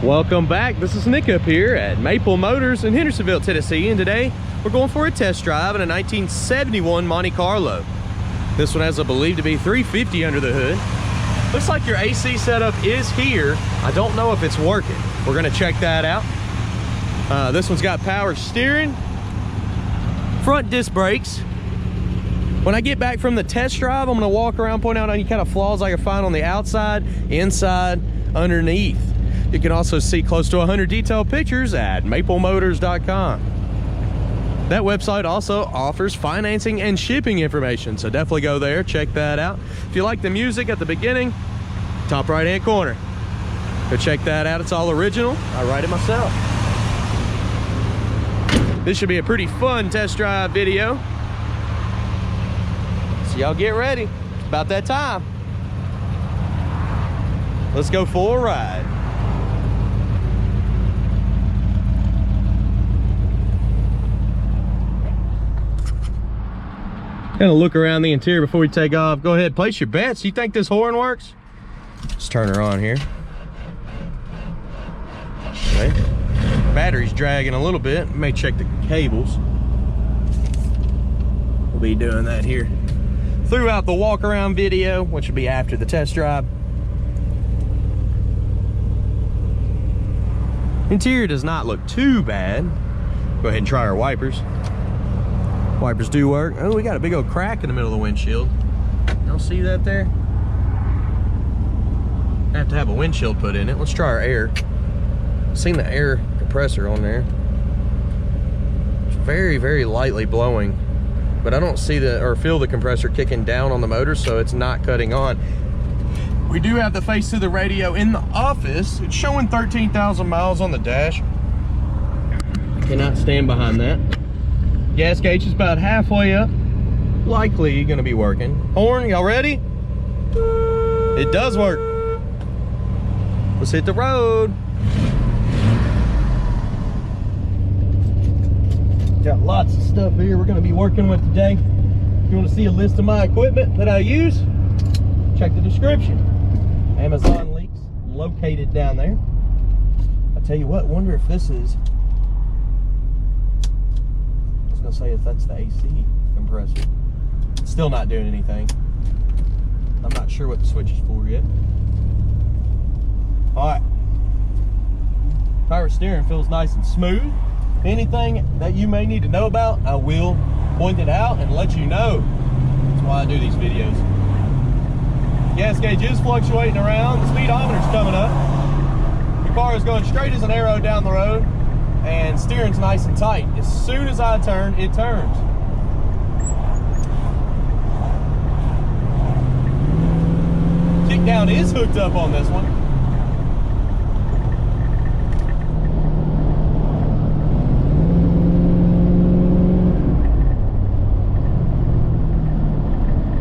Welcome back. This is Nick up here at Maple Motors in Hendersonville, Tennessee, and today we're going for a test drive in a 1971 Monte Carlo. This one has, I believe, to be 350 under the hood. Looks like your AC setup is here. I don't know if it's working. We're going to check that out. This one's got power steering, front disc brakes. When I get back from the test drive, I'm going to walk around, point out any kind of flaws I can find on the outside, inside, underneath. You can also see close to 100 detailed pictures at maplemotors.com. That website also offers financing and shipping information, so definitely go there, check that out. If you like the music at the beginning, top right hand corner, go check that out. It's all original. I write it myself. This should be a pretty fun test drive video, so y'all get ready. It's about that time. Let's go for a ride. Kind of look around the interior before we take off. Go ahead, place your bets. You think this horn works? Let's turn her on here. Okay. Battery's dragging a little bit. We may check the cables. We'll be doing that here throughout the walk around video, which will be after the test drive. Interior does not look too bad. Go ahead and try our wipers. Wipers do work. Oh, we got a big old crack in the middle of the windshield. Y'all see that there? I have to have a windshield put in it. Let's try our air. Seen the air compressor on there. It's very, very lightly blowing, but I don't see or feel the compressor kicking down on the motor, so it's not cutting on. We do have the face to the radio in the office. It's showing 13,000 miles on the dash. I cannot stand behind that. Gas gauge is about halfway up. Likely gonna be working. Horn, y'all ready? It does work. Let's hit the road. Got lots of stuff here we're gonna be working with today. If you wanna see a list of my equipment that I use, check the description. Amazon links located down there. I tell you what, wonder if this is, I was gonna say if that's the AC compressor. It's still not doing anything. I'm not sure what the switch is for yet. All right, power steering feels nice and smooth. Anything that you may need to know about, I will point it out and let you know. That's why I do these videos. Gas gauge is fluctuating around. The speedometer's coming up. Your car is going straight as an arrow down the road, and steering's nice and tight. As soon as I turn, it turns. Kick down is hooked up on this one.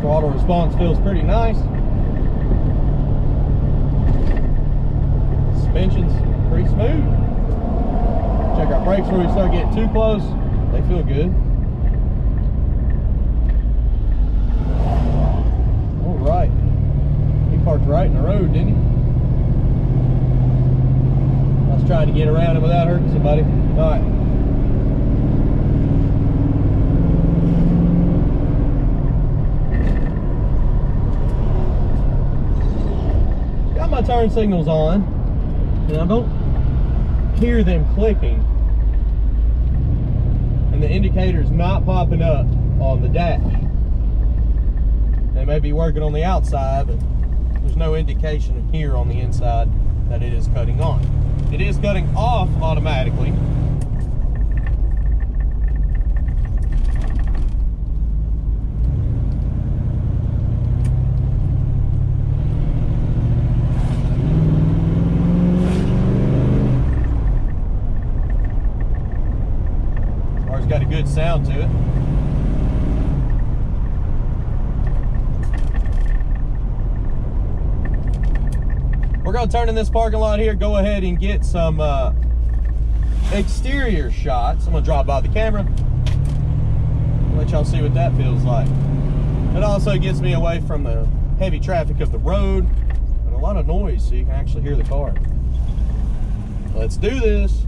Throttle response feels pretty nice. Suspension's pretty smooth. Check our brakes where we start getting too close. They feel good. All right. He parked right in the road, didn't he? I was trying to get around him without hurting somebody. All right. Got my turn signals on, and I don't hear them clicking, and the indicator's not popping up on the dash. They may be working on the outside, but there's no indication here on the inside that it is cutting on. It is cutting off automatically. Got a good sound to it. We're going to turn in this parking lot here, go ahead and get some exterior shots. I'm going to drop by the camera, let y'all see what that feels like. It also gets me away from the heavy traffic of the road and a lot of noise so you can actually hear the car. Let's do this.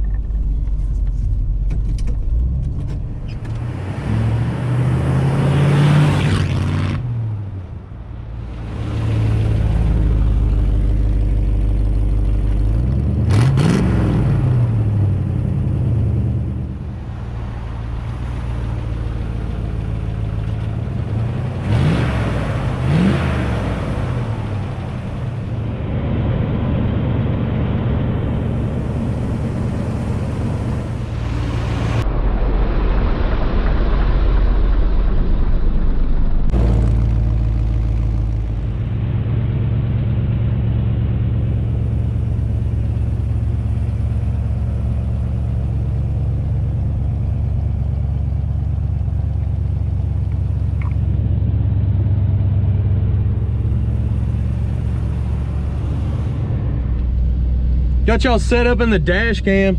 Got y'all set up in the dash cam.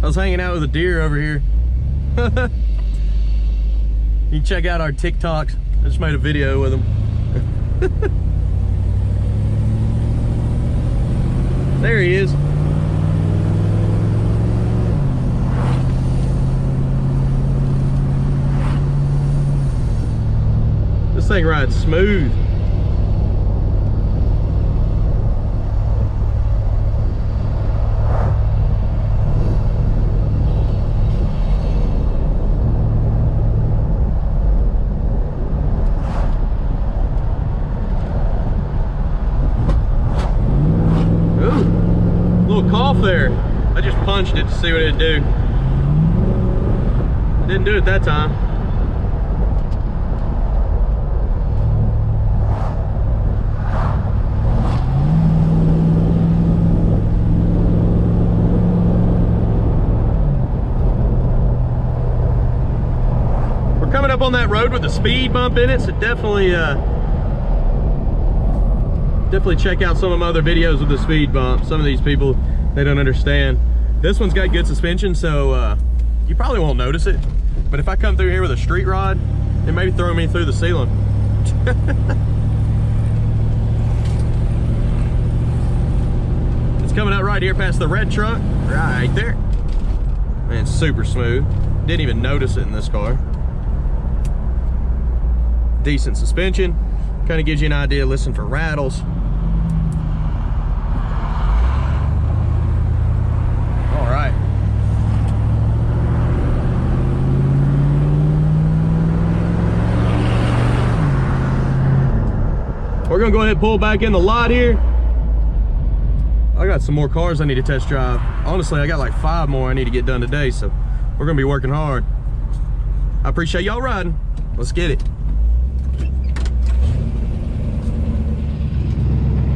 I was hanging out with a deer over here. You can check out our TikToks. I just made a video with him. There he is. This thing rides smooth. Cough there. I just punched it to see what it'd do. Didn't do it that time. We're coming up on that road with a speed bump in it, so definitely check out some of my other videos with the speed bump. Some of these people, they don't understand. This one's got good suspension, so you probably won't notice it. But if I come through here with a street rod, it may throw me through the ceiling. It's coming out right here past the red truck, right there. Man, it's super smooth. Didn't even notice it in this car. Decent suspension. Kind of gives you an idea, listen for rattles. All right. We're gonna go ahead and pull back in the lot here. I got some more cars I need to test drive. Honestly, I got like 5 more I need to get done today, so we're gonna be working hard. I appreciate y'all riding. Let's get it.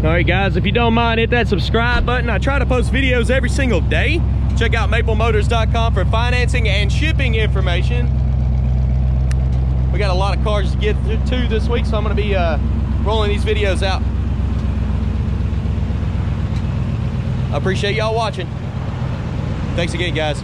All right, guys, if you don't mind, hit that subscribe button. I try to post videos every single day. Check out maplemotors.com for financing and shipping information. We got a lot of cars to get to this week, so I'm gonna be rolling these videos out. I appreciate y'all watching. Thanks again, guys.